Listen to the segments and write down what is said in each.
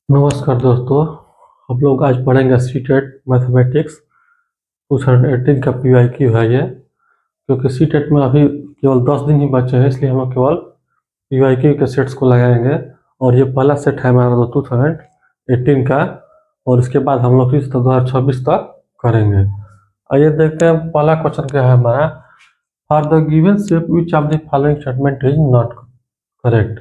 नमस्कार दोस्तों। हम लोग आज पढ़ेंगे सीटेट मैथमेटिक्स 2018 का पीवाईक्यू है ये। क्योंकि सीटेट में अभी केवल 10 दिन ही बचे हैं, इसलिए हम लोग केवल पीवाईक्यू के सेट्स को लगाएंगे। और ये पहला सेट है हमारा 2018 का, और इसके बाद हम लोग इस 2026 तक करेंगे। आइए देखते हैं पहला क्वेश्चन क्या है हमारा। For the given shape which of the following statement is not correct.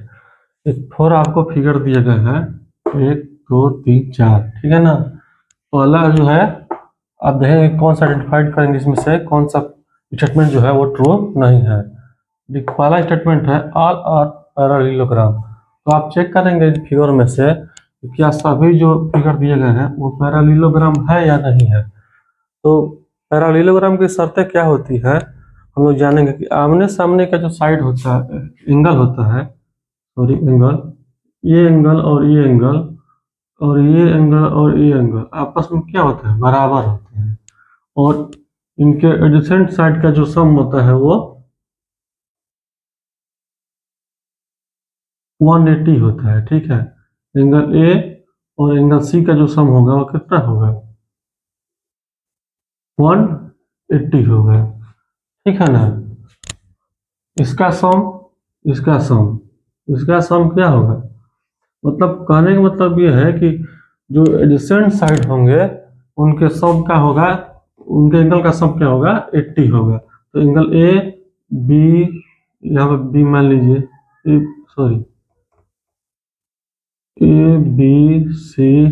इस फोर आपको फिगर दिए गए हैं, 1 2 3 4, ठीक है ना। पहला जो है, आप देखेंगे कौन सा आइडेंटिफाइड करेंगे, इसमें से कौन सा स्टेटमेंट जो है वो ट्रू नहीं है। पहला स्टेटमेंट है ऑल आर पैरेललोग्राम। तो आप चेक करेंगे इस फिगर में से कि क्या सभी जो फिगर दिए गए हैं वो पैरेललोग्राम है या नहीं है। तो पैरेललोग्राम की शर्तें क्या होती है हम लोग जानेंगे कि आमने सामने का जो साइड होता है, एंगल होता है, सॉरी एंगल, ये एंगल और ये एंगल और ये एंगल और ये एंगल आपस में क्या होते हैं, बराबर होते हैं। और इनके एडजेसेंट साइड का जो सम होता है वो 180 होता है, ठीक है। एंगल ए और एंगल सी का जो सम होगा वो कितना होगा, 180 होगा, ठीक है ना। इसका सम, इसका सम, इसका सम क्या होगा, मतलब कहने का मतलब ये है कि जो एडजेसेंट साइड होंगे उनके सम क्या होगा, उनके एंगल का सम क्या होगा, 80 होगा। तो एंगल ए बी, यहाँ पे बी मान लीजिए, sorry A B C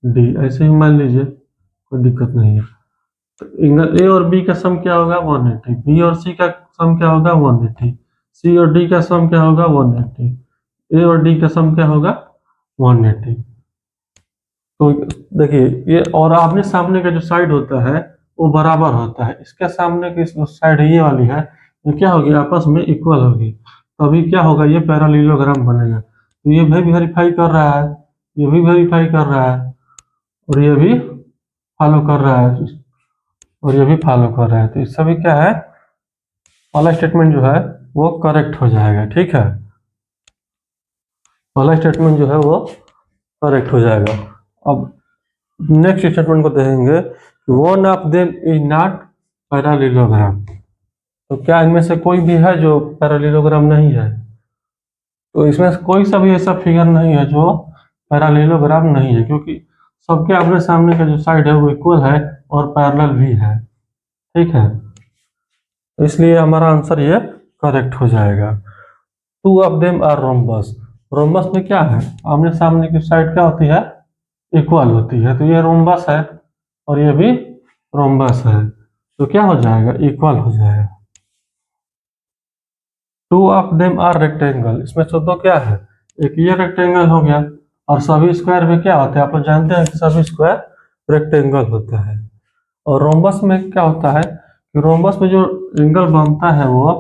D ऐसे ही मान लीजिए, कोई दिक्कत नहीं है। तो एंगल ए और बी का सम क्या होगा, 180। बी और सी का सम क्या होगा, 180। सी और डी का सम क्या होगा, 180। ए और डी का सम क्या होगा, 180। तो देखिए ये, और आमने सामने का जो साइड होता है वो बराबर होता है। इसके सामने की साइड ये वाली है, ये क्या होगी, आपस में इक्वल होगी, तभी क्या होगा, ये पैरेललोग्राम बनेगा। तो ये भी वेरीफाई कर रहा है, ये भी वेरीफाई कर रहा है, और ये भी फॉलो कर रहा है, और ये भी फॉलो कर रहा है। तो इससे भी क्या है, पहला स्टेटमेंट जो है वो करेक्ट हो जाएगा, ठीक है। पहला स्टेटमेंट जो है वो करेक्ट हो जाएगा। अब नेक्स्ट स्टेटमेंट को देखेंगे, one of them is not parallelogram. तो क्या इनमें से कोई भी है जो पैरेललोग्राम नहीं है। तो इसमें से कोई सा भी ऐसा फिगर नहीं है जो पैरेललोग्राम नहीं है, क्योंकि सबके आमने सामने का जो साइड है वो इक्वल है और पैरेलल भी है, ठीक है। तो इसलिए हमारा आंसर ये करेक्ट हो जाएगा। Two of them are rhombus. Rhombus में क्या है, आमने सामने की साइड क्या होती है, इक्वल होती है। तो ये रोम्बस है और ये भी रोम्बस है, तो क्या हो जाएगा, इक्वल हो जाएगा। Two of them are rectangle, इसमें से दो क्या है, एक ये रेक्टेंगल हो गया, और सभी स्क्वायर में क्या होते हैं, आप लोग जानते हैं कि सभी स्क्वायर रेक्टेंगल होता है। और रोम्बस में क्या होता है कि रोम्बस में जो एंगल बनता है वो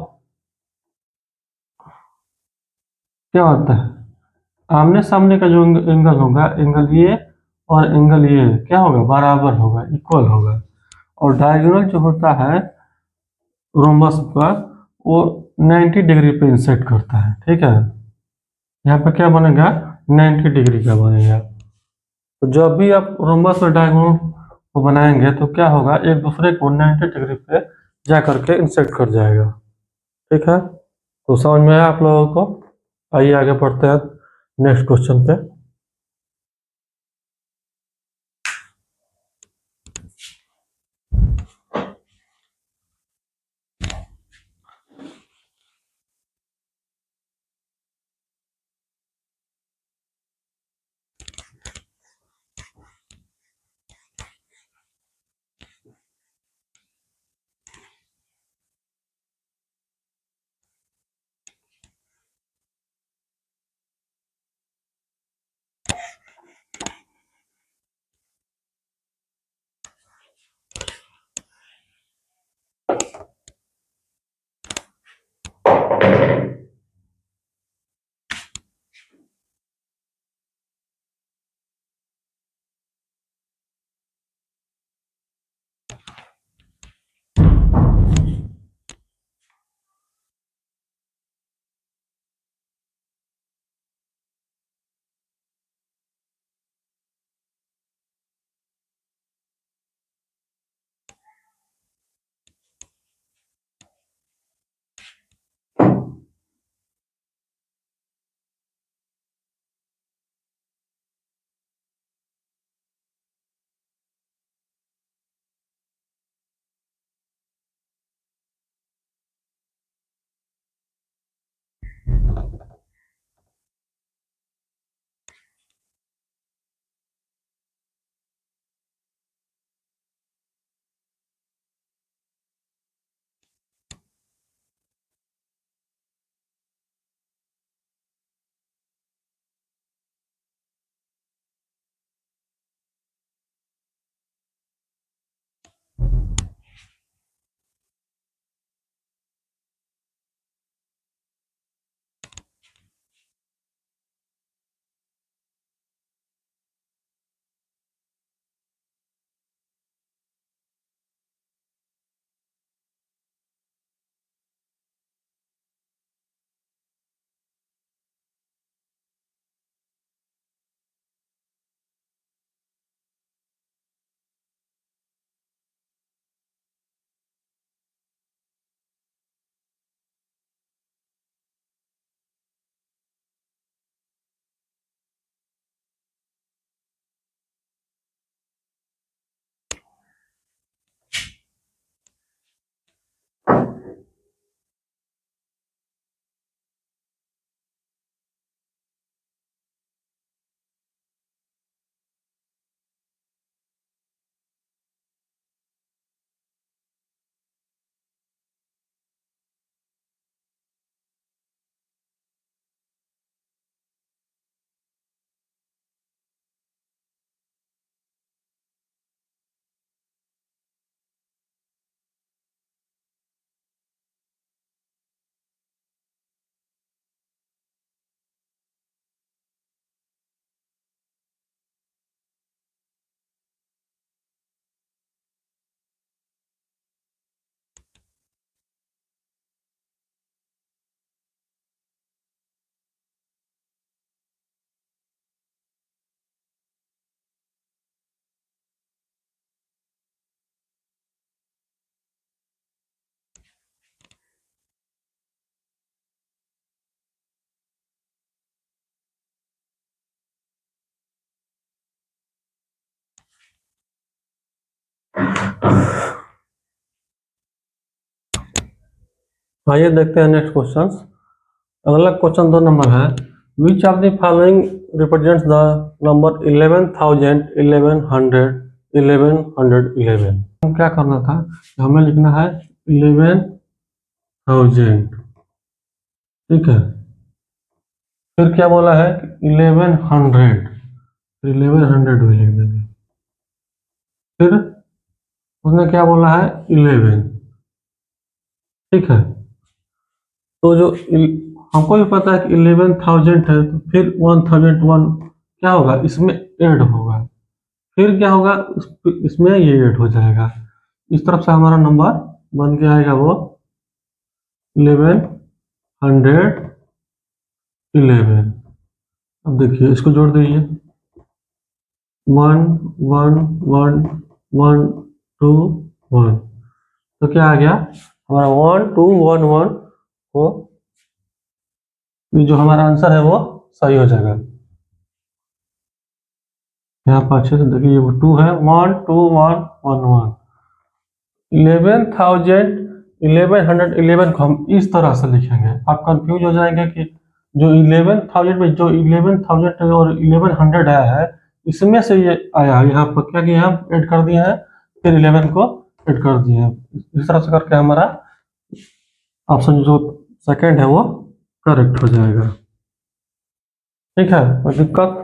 क्या होता है, आमने सामने का जो एंगल होगा, एंगल ये और एंगल ये क्या होगा, बराबर होगा, इक्वल होगा। और डायगोनल जो होता है रोम्बस का, वो 90 डिग्री पे इंसेट करता है, ठीक है। यहाँ पे क्या बनेगा, 90 डिग्री का बनेगा। तो जब भी आप रोम्बस और डायगोनल को बनाएंगे तो क्या होगा, एक दूसरे को 90 डिग्री पे जा करके इंसेट कर जाएगा, ठीक है। तो समझ में आया आप लोगों को। आइए आगे बढ़ते हैं नेक्स्ट क्वेश्चन पे। आइए देखते हैं नेक्स्ट क्वेश्चन। अगला क्वेश्चन 2 नंबर है, which of the following represents the number 11,000, 1100, 1111। हम क्या करना था, हमें लिखना है 11,000, ठीक है। फिर क्या बोला है, 1100, 1100 भी लिख देंगे। फिर उसने क्या बोला है, 11, ठीक है। तो जो हमको भी पता है कि 11,000 है, तो फिर 1,001 क्या होगा, इसमें ऐड होगा। फिर क्या होगा, इसमें ये ऐड हो जाएगा। इस तरफ से हमारा नंबर बन के आएगा वो 1111। अब देखिए इसको जोड़ दीजिए, 1 1 1 1 2 1। तो क्या आ गया हमारा 1211 को, ये जो हमारा आंसर है वो सही हो जाएगा। यहाँ पर अच्छे से देखिए, ये 2 है, 12111। 11,011 को हम इस तरह से लिखेंगे, आप कंफ्यूज हो जाएंगे कि जो 11,000 में जो 11,000 और 1100 आया है, इसमें से ये आया है। यहाँ पर क्या किया, हम ऐड कर दिए हैं, फिर 11 को ऐड कर दिए हैं। इस तरह से करके हमारा ऑप्शन जो सेकंड है वो करेक्ट हो जाएगा। ठीक है, कोई दिक्कत?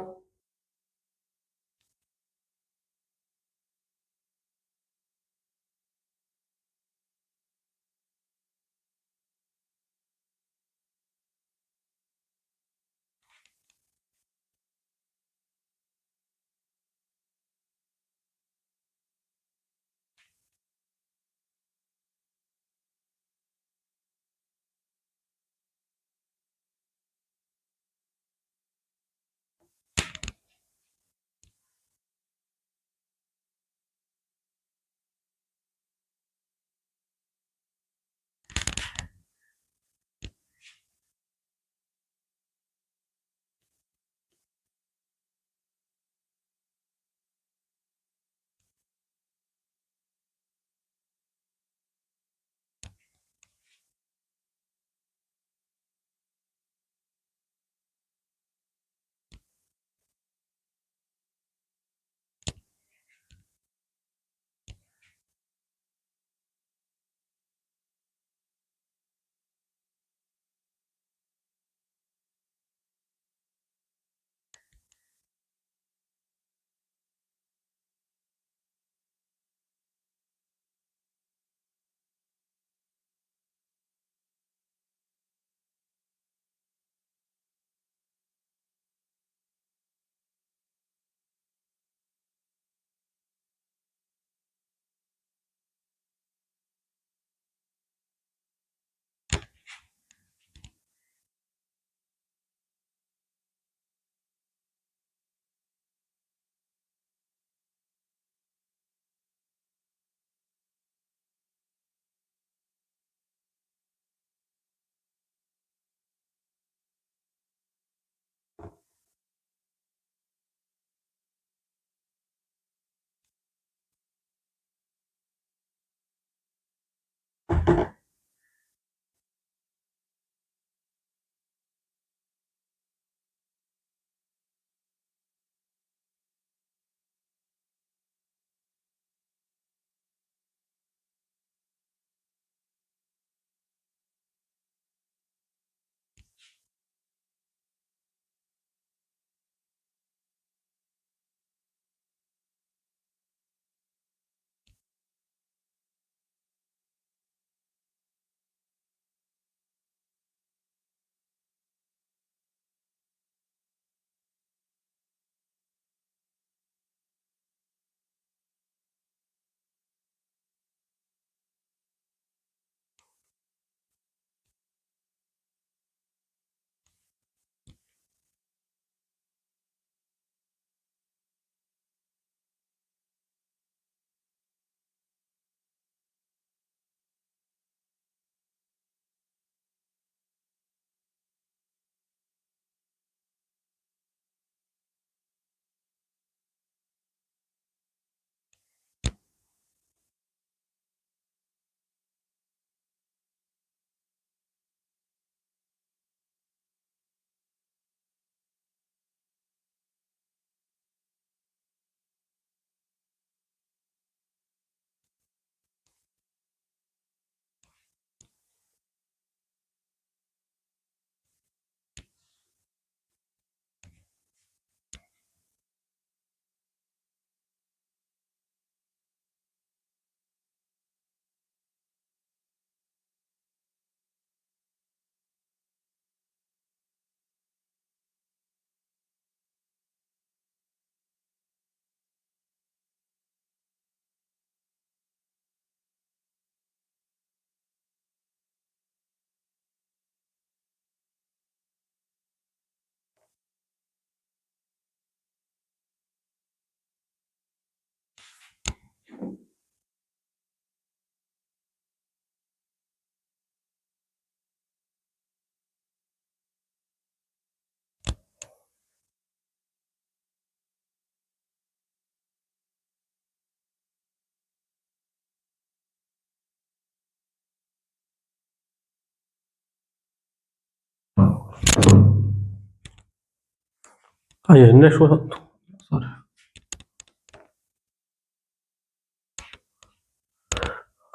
आइए नेक्स्ट सॉरी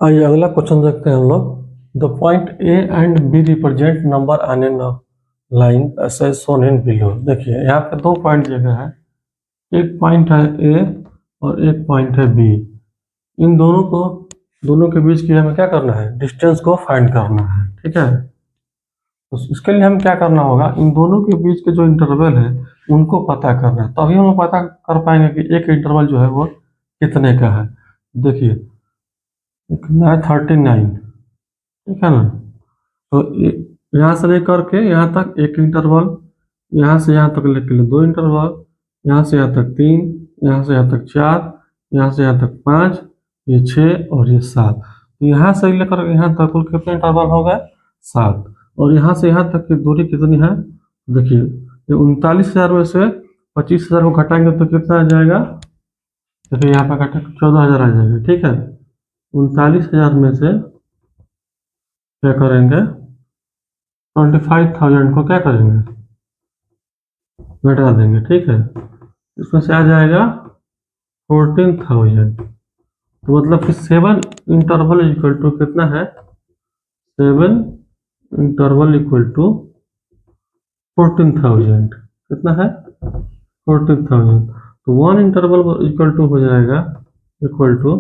आइए अगला क्वेश्चन देखते हैं हम लोग। The point A and B represent number on an line as shown in below. देखिए यहाँ पे दो पॉइंट जगह है, एक पॉइंट है ए और एक पॉइंट है बी। इन दोनों के बीच की हमें क्या करना है, डिस्टेंस को फाइंड करना है। ठीक है, तो इसके लिए हम क्या करना होगा, इन दोनों के बीच के जो इंटरवल है उनको पता करना है, तभी हम पता कर पाएंगे कि एक इंटरवल जो है वो कितने का है। देखिए कितना है, 39। ठीक है ना, तो यहाँ से लेकर के यहाँ तक एक इंटरवल, यहाँ से यहाँ तक लेकर के दो इंटरवल, यहाँ से यहाँ तक तीन, यहाँ से यहाँ तक चार, यहाँ से यहाँ तक पाँच, ये छः और ये सात। तो यहाँ से लेकर यहाँ तक कुल कितने इंटरवल हो गए, सात। और यहाँ से यहाँ तक की दूरी कितनी है, देखिए ये 39,000 में से 25,000 को घटाएंगे तो कितना आ जाएगा, देखिए यहाँ पे घटा 14,000 आ जाएगा। ठीक है, 39,000 में से क्या करेंगे, 25,000 को क्या करेंगे, घटा देंगे। ठीक है, इसमें से आ जाएगा 14,000। तो मतलब कि 7 इंटरवल इक्वल टू कितना है, 7 इंटरवल इक्वल टू 14,000। कितना है, 14,000। तो 1 इंटरवल इक्वल टू हो जाएगा, equal to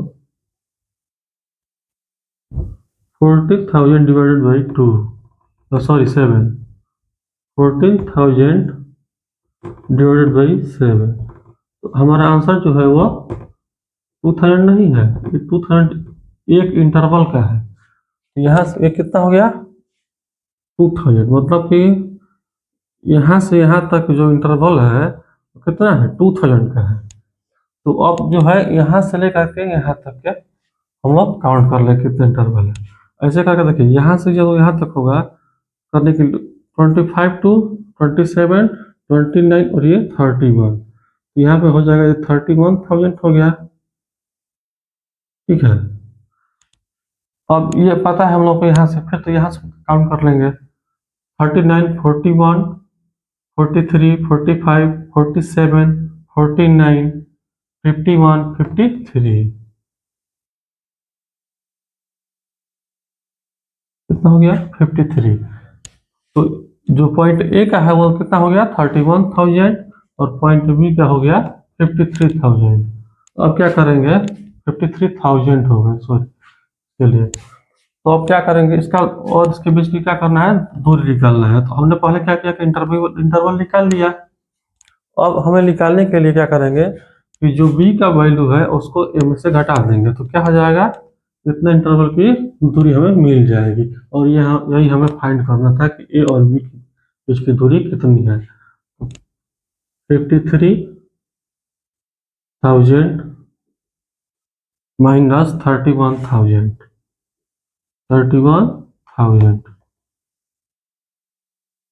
40,000 divided by 2, sorry 7, 14,000 divided by 7। तो हमारा आंसर जो है वो 2000 नहीं है, ये 2000 एक इंटरवल का है। तो यहाँ से ये कितना हो गया, 2000, मतलब कि यहाँ से यहाँ तक जो इंटरवल है वो कितना है, 2000 का है। तो अब जो है यहाँ से लेकर के यहाँ तक के हम लोग काउंट कर ले कितने इंटरवल है। ऐसे करके देखिए, यहाँ से जो यहाँ तक होगा करने के लिए 25 टू 27, 29 और ये 31। तो यहाँ पे हो जाएगा, ये 31,000 हो गया। ठीक है, अब ये पता है हम लोग को यहाँ से, फिर तो यहाँ से काउंट कर लेंगे, 39, 41, 43, 45, 47, 49, 51, 53। कितना हो गया, 53। तो जो पॉइंट ए का है वो कितना हो गया, 31,000, और पॉइंट बी का हो गया 53,000। अब क्या करेंगे, 53,000 हो गए, सॉरी, चलिए। तो अब क्या करेंगे, इसका और इसके बीच की क्या करना है, दूरी निकालना है। तो हमने पहले क्या किया कि इंटरवल निकाल लिया। अब हमें निकालने के लिए क्या करेंगे कि जो बी का वैल्यू है उसको ए में से घटा देंगे, तो क्या हो जाएगा, इतना इंटरवल की दूरी हमें मिल जाएगी। और यहाँ यही हमें फाइंड करना था कि ए और बी की बीच की दूरी कितनी है। 53,000 माइनस 31,000, 31,000,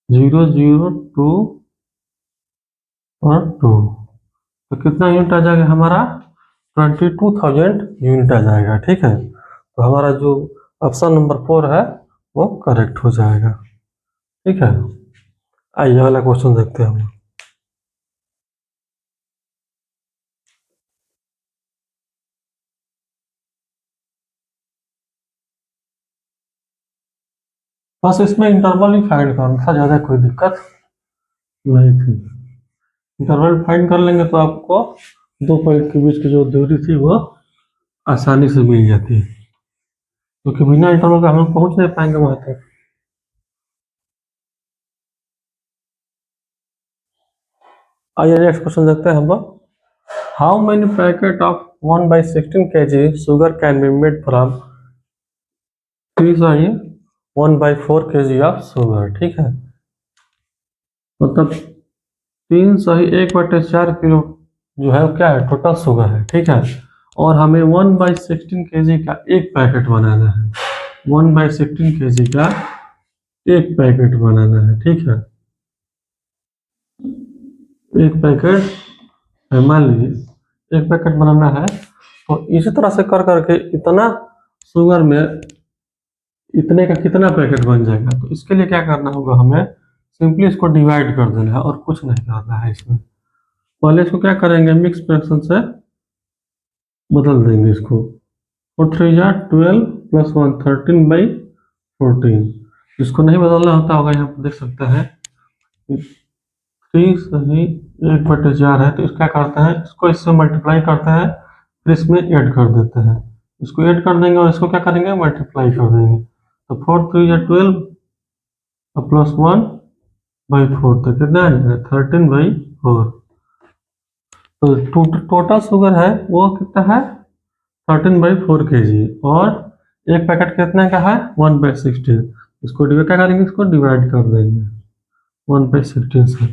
0, 0, 2 और 2। तो कितना यूनिट आ जाएगा हमारा, 22,000 यूनिट आ जाएगा। ठीक है, तो हमारा जो ऑप्शन नंबर 4 है वो करेक्ट हो जाएगा। ठीक है, आइए अगला क्वेश्चन देखते हैं हम। बस इसमें इंटरवल ही फाइंड करना था, ज़्यादा कोई दिक्कत नहीं थी। इंटरवल फाइंड कर लेंगे तो आपको दो पॉइंट के बीच की जो दूरी थी वो आसानी से मिल जाती है, क्योंकि बिना इंटरवल का हम लोग पहुंच नहीं पाएंगे वहां तक। आइए नेक्स्ट क्वेश्चन देखते हैं हम लोग। How many packet of 1/16 kg sugar can be made from 1/4 kg of sugar. ठीक है, मतलब 1/4 किलो जो है वो क्या है, टोटल शुगर है। ठीक है, और हमें 1/16 kg का एक पैकेट बनाना है, 1/16 kg का एक पैकेट बनाना है। ठीक है, एक पैकेट है, मान लीजिए एक पैकेट बनाना है। तो इसी तरह से कर करके इतना शुगर में इतने का कितना पैकेट बन जाएगा। तो इसके लिए क्या करना होगा, हमें सिंपली इसको डिवाइड कर देना है और कुछ नहीं करना है इसमें। पहले इसको क्या करेंगे, मिक्स फ्रैक्शन से बदल देंगे इसको। 4 3 जा 12 प्लस 1 13/14। इसको नहीं बदलना होता होगा, यहाँ पर देख सकते हैं 3 सही 1/4 है, तो इसको क्या करते हैं, इसको इससे मल्टीप्लाई करते हैं, फिर इसमें ऐड कर देते हैं। इसको ऐड कर देंगे और इसको क्या करेंगे, मल्टीप्लाई कर देंगे। तो 4 3 जा 12 और प्लस 1/4, तो कितना है 13/4। तो टोटल शुगर है वो कितना है 13/4 kg, और एक पैकेट कितने का है 1/16। इसको डिवाइड क्या करेंगे, इसको डिवाइड कर देंगे 1/16 से।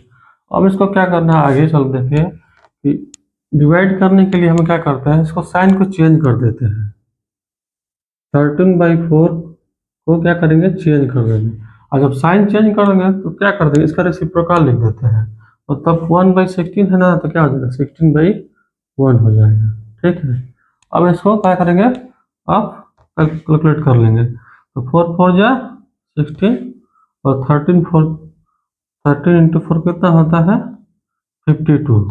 अब इसको क्या करना है, आगे चल देखिए कि डिवाइड करने के लिए हम क्या करते हैं, इसको साइन को चेंज कर देते हैं। 13/4 को क्या करेंगे, चेंज कर देंगे। और जब साइन चेंज करेंगे तो क्या कर देंगे, इसका रेसिप्रोकल लिख देते हैं, और तब 1/16 है ना, तो क्या हो जाएगा 16/1 हो जाएगा। ठीक है, अब इसको क्या करेंगे, आप कैलकुलेट कर लेंगे। तो 4 4 जा 16 और 13 कितना होता है 52।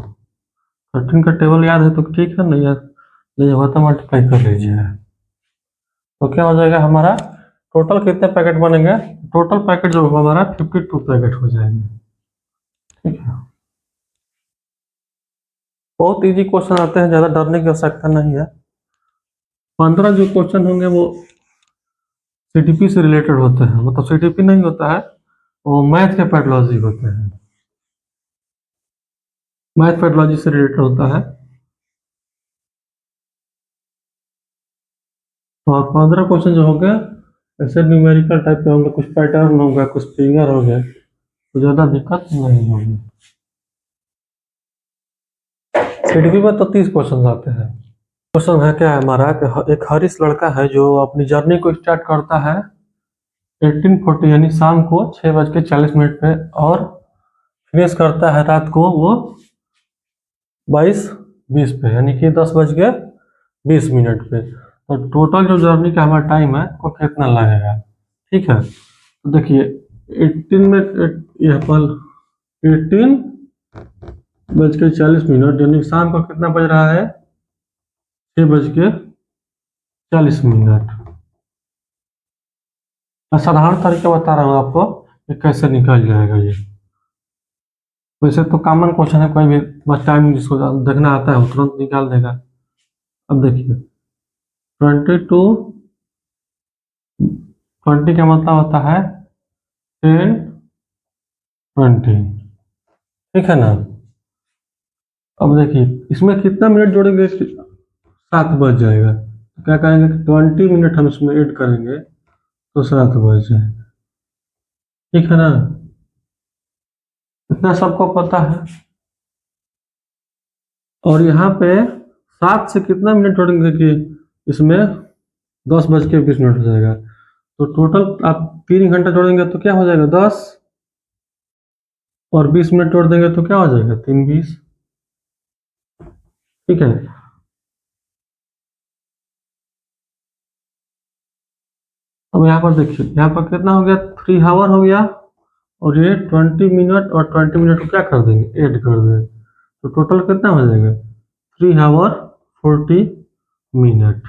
13 का टेबल याद है तो ठीक है, नहीं याद नहीं हुआ तो मल्टीप्लाई कर लीजिए। तो क्या हो जाएगा हमारा, टोटल कितने पैकेट बनेंगे, टोटल पैकेट जो होगा हमारा 52 पैकेट हो जाएंगे। ठीक है, बहुत इजी क्वेश्चन आते हैं, ज़्यादा डरने की आवश्यकता नहीं है। 15 जो क्वेश्चन होंगे वो सीटीपी से रिलेटेड होते हैं, मतलब सीटीपी नहीं होता है, वो मैथ के पैथोलॉजी होते हैं, मैथ पैथोलॉजी से रिलेटेड होता है। और 15 क्वेश्चन जो होंगे ऐसे न्यूमेरिकल टाइप के होंगे, कुछ पैटर्न होगा, कुछ फिंगर हो गए, तो ज़्यादा दिक्कत नहीं होगी। सीटीपी में तो 30 क्वेश्चन आते हैं। क्वेश्चन है क्या है हमारा कि एक हरीश लड़का है जो अपनी जर्नी को स्टार्ट करता है 1840 यानी शाम को 6:40 पे, और फिनिश करता है रात को वो 22:20 पे, यानी कि 10:20 पे। तो टोटल जो जर्नी का हमारा टाइम है वो कितना लगेगा। ठीक है, तो देखिए 18 में यहाँ पर 18:40, यानी शाम को कितना बज रहा है 6:40। मैं साधारण तरीका बता रहा हूँ आपको कि कैसे निकल जाएगा ये। वैसे तो कॉमन क्वेश्चन है, कोई भी बस टाइम जिसको देखना आता है वो तुरंत निकाल देगा। अब देखिए 20 का मतलब होता है 10 20, ठीक है ना। अब देखिए इसमें कितना मिनट जोड़ेंगे, 7 बज जाएगा, तो क्या कहेंगे कि 20 मिनट हम इसमें ऐड करेंगे तो 7 बज जाएगा। ठीक है ना, इतना सबको पता है। और यहाँ पे 7 से कितना मिनट जोड़ेंगे कि इसमें 10:20 हो जाएगा, तो टोटल आप 3 घंटा जोड़ेंगे तो क्या हो जाएगा 10, और 20 मिनट जोड़ देंगे तो क्या हो जाएगा 3 20। ठीक है, अब यहाँ पर देखिए, यहाँ पर कितना हो गया 3 आवर हो गया, और ये 20 मिनट, और 20 मिनट को क्या कर देंगे ऐड कर देंगे, तो टोटल कितना हो जाएगा 3 आवर 40 मिनट।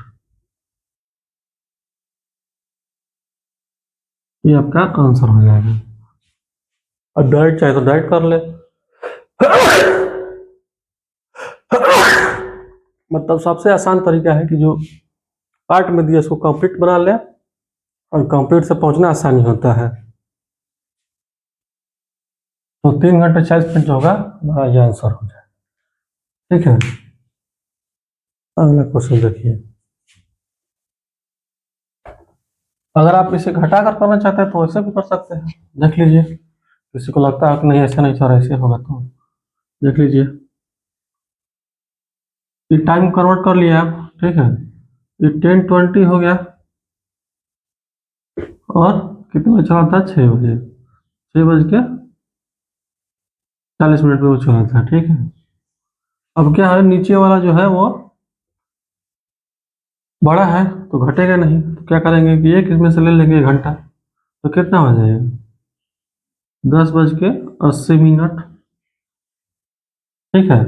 ये आपका आंसर हो जाएगा। और डाइट चाहे तो डाइट कर ले मतलब सबसे आसान तरीका है कि जो पार्ट में दिया उसको कंप्लीट बना ले, और कंप्लीट से पहुंचना आसानी होता है। तो 3 घंटे 40 मिनट जो होगा हमारा ये आंसर हो जाए। ठीक है, अगला क्वेश्चन देखिए। अगर आप इसे घटा कर करना चाहते हैं तो ऐसे भी कर सकते हैं, देख लीजिए। किसी को लगता है कि नहीं ऐसे नहीं सर ऐसे होगा, तो देख लीजिए। ये टाइम कन्वर्ट कर लिया आप, ठीक है, ये 10:20 हो गया, और कितने बजे चला था 6 बजे, 6:40 पे वो चला था। ठीक है, अब क्या है नीचे वाला जो है वो बड़ा है तो घटेगा नहीं, तो क्या करेंगे कि एक इसमें से ले लेंगे 1 घंटा, तो कितना हो जाएगा 10:80। ठीक है,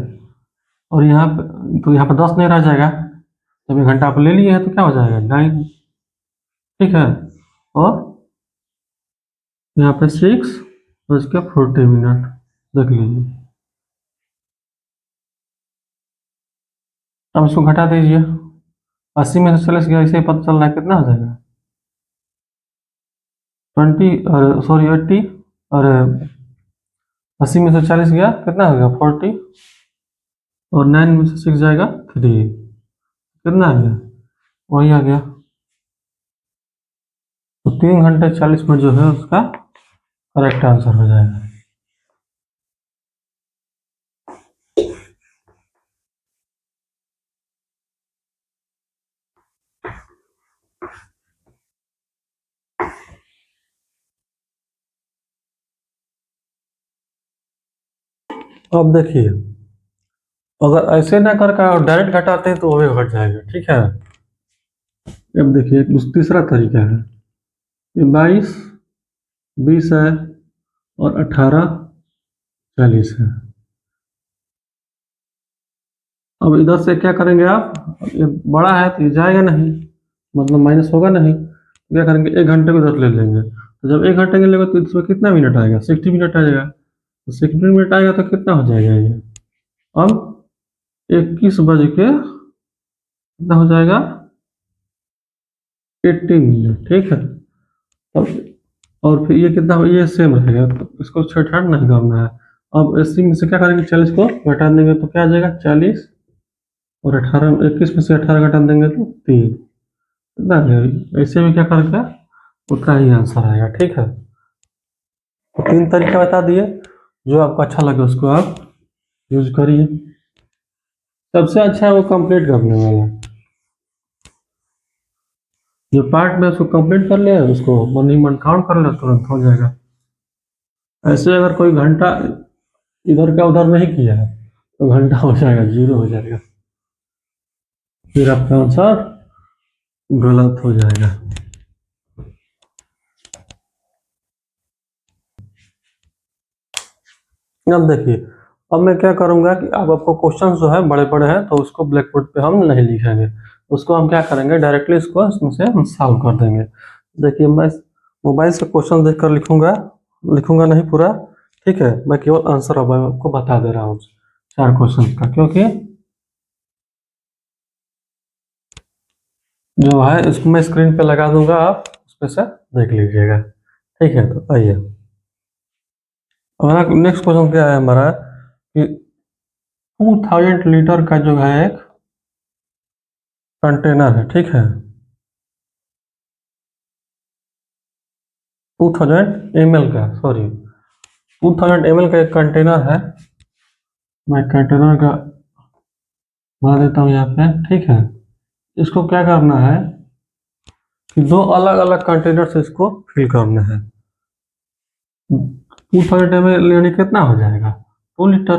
और यहाँ पे तो यहाँ पे 10 नहीं रह जाएगा। जब 1 घंटा आप ले लिए हैं तो क्या हो जाएगा 9, ठीक है। और यहाँ पे 6:40 देख लीजिए। अब इसको घटा दीजिए, 80 में से 40 गया, इसे ही पता चल रहा है कितना हो जाएगा 20, और सॉरी 80, और 80 में से 40 गया कितना हो गया 40, और 9 में से 6 जाएगा 3, कितना आ गया वही आ गया। तो 3 घंटे 40 मिनट जो है उसका करेक्ट आंसर हो जाएगा। अब देखिए, अगर ऐसे ना कर डायरेक्ट घटाते हैं तो वो भी घट जाएगा, ठीक है। अब देखिए तीसरा तरीका है, ये 22, 20 है, और 18, 40 है। अब इधर से क्या करेंगे आप, ये बड़ा है तो ये जाएगा नहीं, मतलब माइनस होगा नहीं, तो क्या करेंगे 1 घंटे को इधर ले लेंगे। तो जब 1 घंटे के लेंगे तो इसमें कितना मिनट आएगा 60 मिनट आएगा। तो 60 मिनट आएगा तो कितना हो जाएगा ये, अब 21 बज के कितना हो जाएगा 80 मिनट, ठीक है। अब और फिर ये कितना ये सेम रहेगा, तो इसको छेड़छाड़ नहीं करना है। अब 80 में से क्या करेंगे 40 को घटा देंगे तो क्या आ जाएगा 40, और 18, 21 में से 18 घटा देंगे तो 3, कितना आ जाएगा। ऐसे में क्या करके उतना ही आंसर आएगा, ठीक है। तो 3 तरीका बता दिए, जो आपको अच्छा लगे उसको आप यूज करिए। सबसे अच्छा है वो कंप्लीट करने वाला, जो पार्ट में उसको कंप्लीट कर ले उसको मन ही मन काउंट कर ले तुरंत हो जाएगा। ऐसे अगर कोई घंटा इधर का उधर नहीं किया है तो घंटा हो जाएगा, 0 हो जाएगा, फिर आपका आंसर गलत हो जाएगा। अब देखिए, अब मैं क्या करूंगा कि अब आपको क्वेश्चन जो है बड़े बड़े हैं तो उसको ब्लैक बोर्ड पे हम नहीं लिखेंगे, उसको हम क्या करेंगे डायरेक्टली इसको इसमें से हम सॉल्व कर देंगे। देखिए मैं मोबाइल से क्वेश्चन देखकर लिखूंगा, लिखूंगा नहीं पूरा, ठीक है। मैं केवल आंसर अब आपको बता दे रहा हूँ 4 क्वेश्चन का, क्योंकि जो है इसको मैं स्क्रीन पे लगा दूंगा, आप उसमें से देख लीजिएगा, ठीक है। तो आइए, हमारा नेक्स्ट क्वेश्चन क्या है हमारा कि 2000 लीटर का जो है एक कंटेनर है, ठीक है। 2000 ml का, सॉरी 2000 ml का एक कंटेनर है। मैं कंटेनर का बना देता हूँ यहाँ पे, ठीक है। इसको क्या करना है कि 2 अलग अलग कंटेनर से इसको फिल करना है। 2000 ml यानी कितना हो जाएगा 2 लीटर,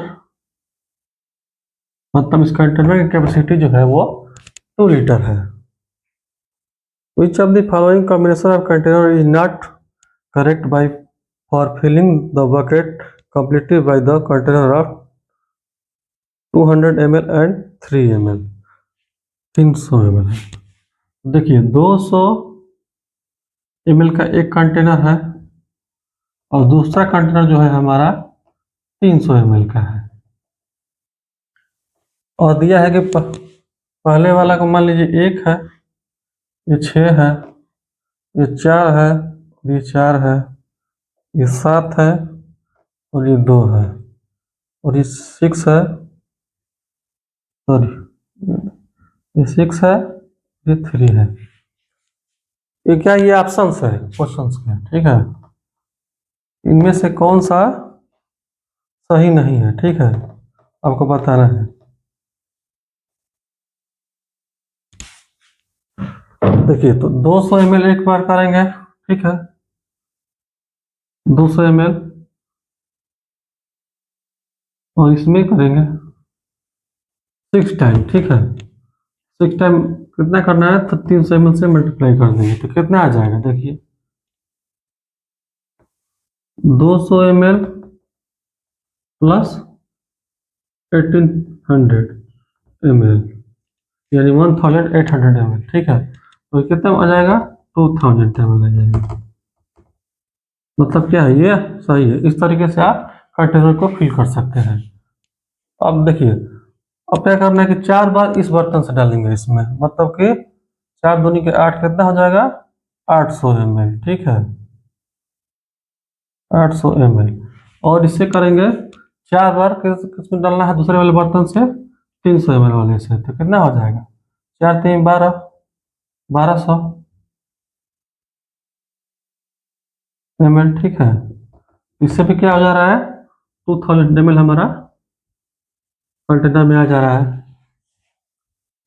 मतलब इस कंटेनर की कैपेसिटी जो है वो 2 लीटर है। Which of the following combination of container is not correct by for filling the bucket completely by the container of 200 ml and 3 ml, 300 ml है। देखिए 200 ml का एक कंटेनर है और दूसरा कंटेनर जो है हमारा 300 ml का है, और दिया है कि पहले वाला को मान लीजिए 1 है, ये 6 है, ये 4 है, ये 4 है, ये 7 है, और ये 2 है, और ये 6 है, सॉरी ये 6 है, ये 3 है। ये क्या, ये ऑप्शंस है क्वेश्चंस के, ठीक है। इनमें से कौन सा सही नहीं है, ठीक है, आपको बताना है। देखिए तो 200 ml एक बार करेंगे, ठीक है, 200 ml, और इसमें करेंगे 6 टाइम, ठीक है। 6 टाइम कितना करना है तो 300 ml से मल्टीप्लाई कर देंगे तो कितना आ जाएगा, देखिए 200 ml प्लस 1800, ml, यानी 1800 ml। ठीक है, तो कितना आ जाएगा, 2000 ml आ जाएगा। मतलब क्या है, ये सही है। इस तरीके से आप कंटेनर को फिल कर सकते हैं। अब देखिए, अब क्या करना है कि 4 बार इस बर्तन से डालेंगे इसमें, मतलब कि 4 दूनी के 8, कितना हो जाएगा, 800 ml। ठीक है, 800 ml। और इससे करेंगे 4 बार, किसमें डालना है, दूसरे वाले बर्तन से, 300 ml वाले से, तो कितना हो जाएगा, 4 3 12, 1200 ml। ठीक है, इससे भी क्या हो जा रहा है, 2000 ml हमारा कंटेनर में आ जा रहा है।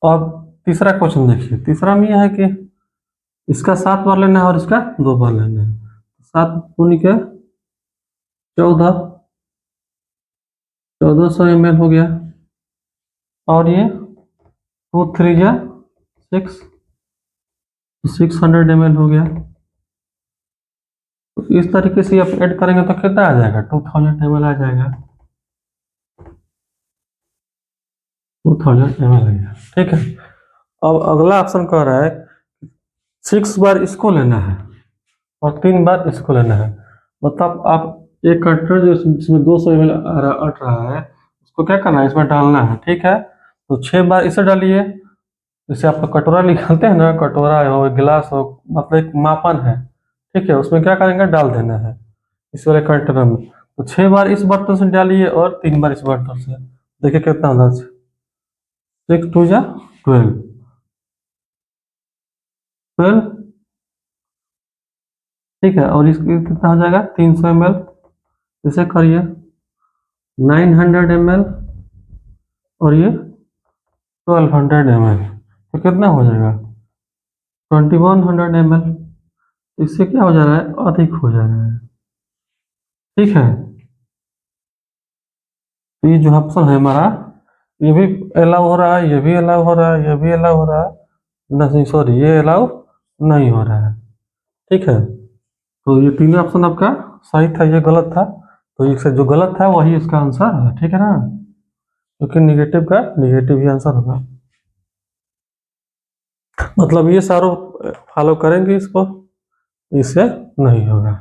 अब तीसरा क्वेश्चन देखिए, तीसरा में यह है कि इसका 7 बार लेना है और इसका 2 बार लेना है। 7 दूनी के 14, 1400 ml हो गया। और ये 2 3 जा 6, 600 ml हो गया। तो इस तरीके से आप ऐड करेंगे तो कितना आ जाएगा, 2000 ml आ जाएगा, 2000 ml आ गया। ठीक है, अब अगला ऑप्शन कह रहा है 6 बार इसको लेना है और 3 बार इसको लेना है। मतलब आप एक कंटेनर जो जिसमें 200 ml अट रहा है, उसको क्या करना है, इसमें डालना है। ठीक है, तो 6 बार इसे डालिए। जैसे आपका कटोरा निकालते हैं ना, कटोरा हो, गिलास हो, मतलब एक मापन है। ठीक है, उसमें क्या करेंगे, डाल देना है इस वाले कंटेनर में। तो 6 बार इस बर्तन से डालिए और 3 बार इस बर्तन से। देखिए कितना होता है, 6 2 जा 12, 12। ठीक है, और इसकी कितना हो जाएगा, 300 ml। इसे करिए 900 ml और ये 1200 ml, तो कितना हो जाएगा, 2100 ml। इससे क्या हो जा रहा है, अधिक हो जा रहा है। ठीक है, तो ये जो ऑप्शन है हमारा, ये भी अलाउ हो रहा है, ये भी अलाउ हो रहा है, ये भी अलाउ हो रहा है, नहीं सॉरी, ये अलाउ नहीं हो रहा है। ठीक है, तो ये तीनों ऑप्शन आपका सही था, ये गलत था। तो इससे जो गलत था वही इसका आंसर है। ठीक है ना, क्योंकि निगेटिव का निगेटिव ही आंसर होगा। मतलब ये सारों फॉलो करेंगे इसको, इससे नहीं होगा।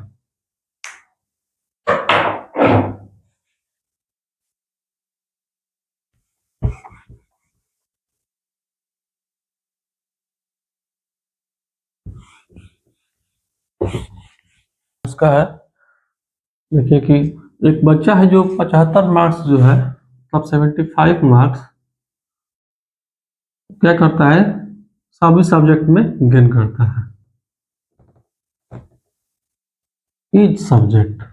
इसका है, देखिए कि एक बच्चा है जो 75 मार्क्स जो है, मतलब 75 मार्क्स क्या करता है, सभी सब्जेक्ट में गेन करता है, ईच सब्जेक्ट,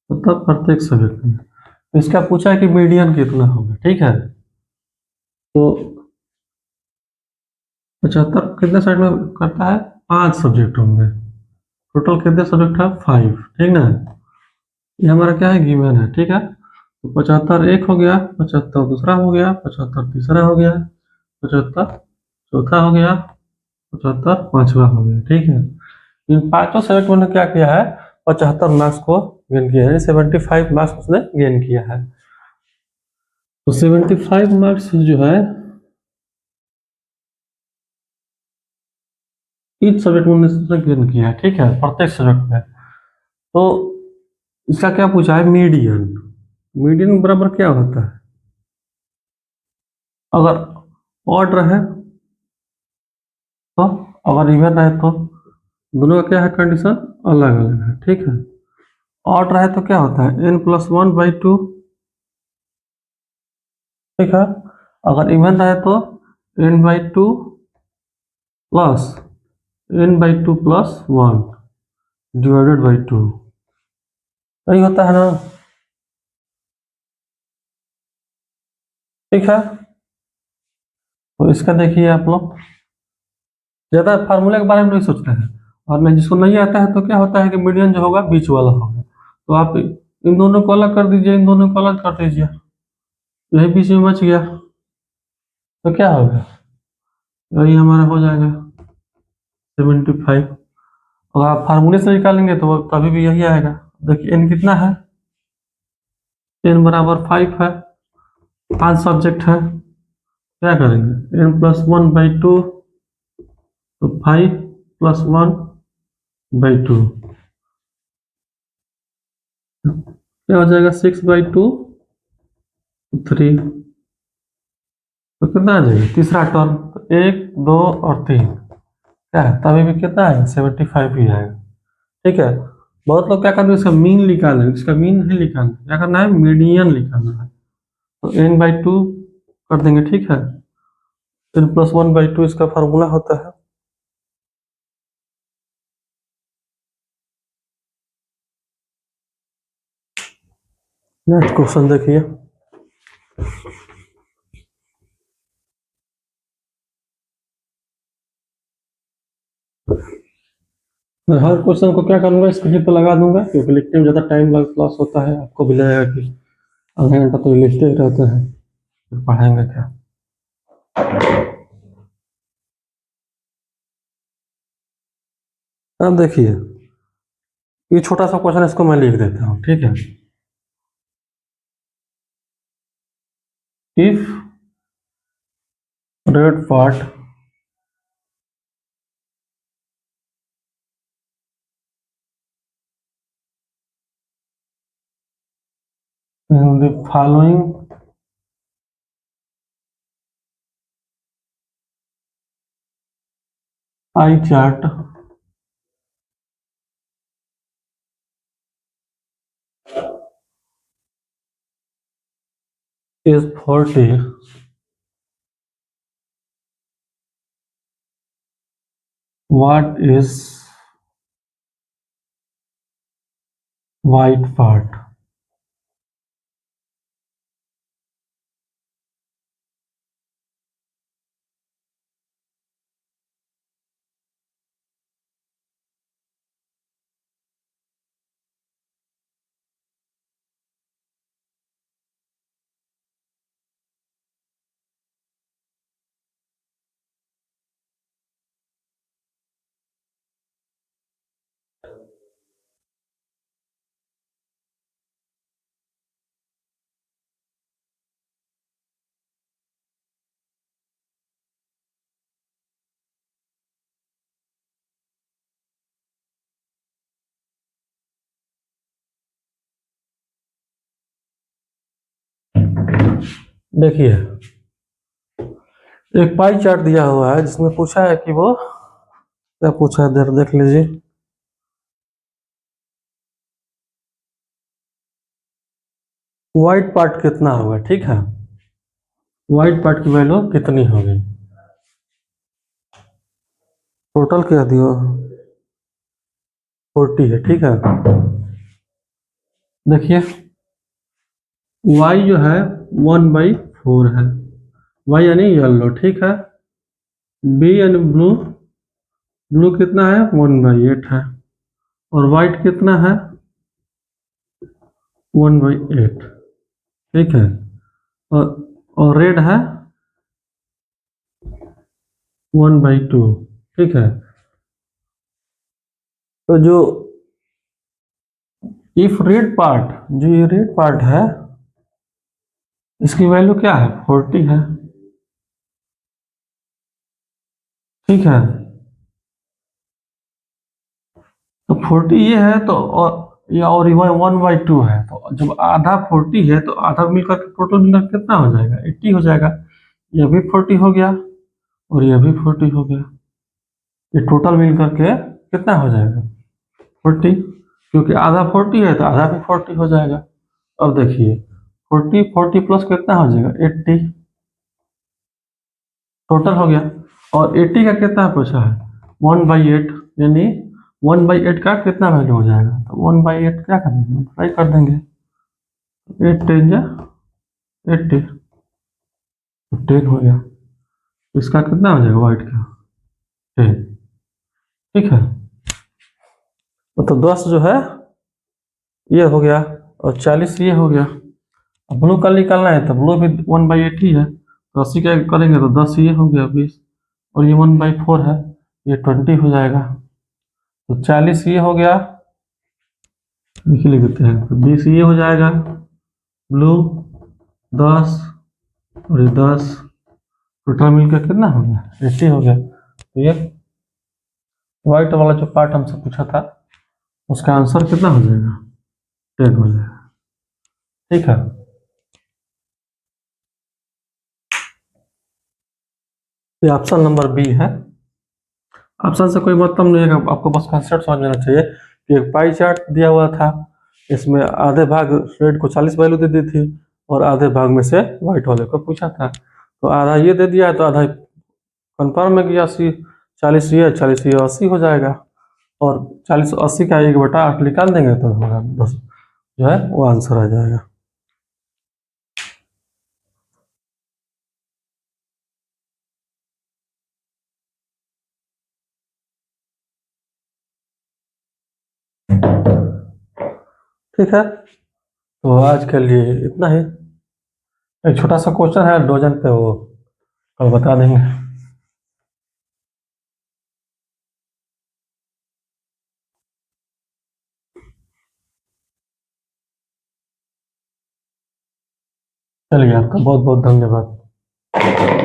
मतलब प्रत्येक सब्जेक्ट में। तो इसका पूछा है कि मीडियन कितना होगा। ठीक है, तो 75 कितने साइड में करता है, 5 सब्जेक्ट होंगे, टोटल कितने सब्जेक्ट है, 5। ठीक ना, ये हमारा क्या है, गिवन है। ठीक है, तो 75 एक हो गया, 75 दूसरा हो गया, 75 तीसरा हो गया, 75 चौथा हो गया, 75 पांचवा हो गया। ठीक है, इन पांचों सब्जेक्ट में क्या किया है, 75 मार्क्स को गेन किया है, 75 मार्क्स उसने गेन किया है। तो 75 मार्क्स जो है ईच सब्जेक्ट में उसने गेन किया है। ठीक है, प्रत्येक सब्जेक्ट में। तो इसका क्या पूछा है, मीडियन। मीडियन बराबर क्या होता है, अगर ऑड रहे तो, अगर इवन रहे तो, दोनों का क्या है, कंडीशन अलग अलग है। ठीक है, ऑड रहे तो क्या होता है, n+1/2। ठीक है, अगर इवन रहे तो n/2 plus n/2 plus 1 divided by 2, यही होता है ना। ठीक है, तो इसका देखिए आप लोग ज़्यादा फार्मूले के बारे में नहीं सोचते हैं, और नहीं, जिसको नहीं आता है तो क्या होता है कि मीडियन जो होगा बीच वाला होगा। तो आप इन दोनों को अलग कर दीजिए, इन दोनों को अलग कर दीजिए, यही बीच में बच गया, तो क्या होगा, यही हमारा हो जाएगा 75। और आप फार्मूले से निकालेंगे तो तभी भी यही आएगा। देखिए n कितना है, n बराबर 5 है, 5 सब्जेक्ट है, क्या करेंगे n+1/2, तो 5+1/2 क्या हो जाएगा 6/2, 3, तो कितना आ जाएगा तीसरा टर्म, तो 1, 2 और 3 क्या है, तभी भी कितना है 75 ही आएगा। ठीक है, बहुत लोग क्या करते हैं इसका मीन निकाल रहे, इसका मीन नहीं निकालना, क्या करना है मीडियन निकालना है, तो n/2 कर देंगे। ठीक है, n+1/2 इसका फार्मूला होता है। नेक्स्ट क्वेश्चन देखिए, मैं हर क्वेश्चन को क्या करूंगा स्क्रीन पर लगा दूंगा, क्योंकि लिखने में ज़्यादा टाइम लॉस होता है, आपको भी लगेगा कि आधा घंटा तो लिखते ही रहते हैं, फिर पढ़ाएंगे क्या। अब देखिए ये छोटा सा क्वेश्चन, इसको मैं लिख देता हूँ। ठीक है, if red part in the following eye chart is 40, what is white part? देखिए एक पाई चार्ट दिया हुआ है जिसमें पूछा है कि वो क्या पूछा है, देख लीजिए। व्हाइट पार्ट कितना होगा, ठीक है, व्हाइट पार्ट की वैल्यू कितनी होगी, टोटल क्या दिया 40 है। ठीक है, देखिए y जो है 1/4 है, y यानी येलो। ठीक है, b यानी ब्लू, ब्लू कितना है 1/8 है, और वाइट कितना है 1/8। ठीक है, और रेड है 1/2। ठीक है, तो जो इफ रेड पार्ट, जो ये रेड पार्ट है इसकी वैल्यू क्या है 40 है। ठीक है, तो 40 ये है तो, और ये और 1/2 है, तो जब आधा 40 है तो आधा मिलकर के टोटल मिलकर कितना हो जाएगा 80 हो जाएगा। ये भी 40 हो गया और ये भी 40 हो गया, ये टोटल मिलकर के कितना हो जाएगा 40, क्योंकि आधा 40 है तो आधा भी 40 हो जाएगा। अब देखिए 40 प्लस कितना हो जाएगा 80, टोटल हो गया। और 80 का कितना पूछा है 1/8, यानी 1/8 का कितना वैल्यू हो जाएगा, तो 1/8 क्या करेंगे मल्टीप्लाई कर देंगे, 8 10 जा 80, तो 10 हो गया। इसका कितना हो जाएगा वाइट का 10। ठीक है, तो 10 जो है ये हो गया और 40 ये हो गया। अब ब्लू का निकालना है तो ब्लू भी 1/8 ही है, तो 80 का करेंगे तो 10 ये हो गया 20, और ये 1/4 है, ये 20 हो जाएगा, तो 40 ये हो गया, लिख देते हैं, तो 20 ये हो जाएगा ब्लू 10, और ये 10 टोटल मिलकर कितना हो गया, 80 हो गया। तो ये व्हाइट वाला जो पार्ट हमसे पूछा था उसका आंसर कितना हो जाएगा, 10 हो जाएगा। ठीक है, ये ऑप्शन नंबर बी है। ऑप्शन से कोई मतलब नहीं है, आपको बस कंसेप्ट समझ लेना चाहिए कि एक पाई चार्ट दिया हुआ था, इसमें आधे भाग रेड को 40 वैल्यू दे दी थी और आधे भाग में से व्हाइट वाले को पूछा था। तो आधा ये दे दिया है तो आधा कंफर्म है कि 80, 40 ये 40 ये 80 हो जाएगा। और 40 80 का 1/8 निकाल देंगे तो हमारा 10 जो है वो आंसर आ जाएगा। ठीक है, तो आज के लिए इतना ही। एक छोटा सा क्वेश्चन है डोजन पे, वो कल बता देंगे। चलिए, आपका बहुत बहुत धन्यवाद।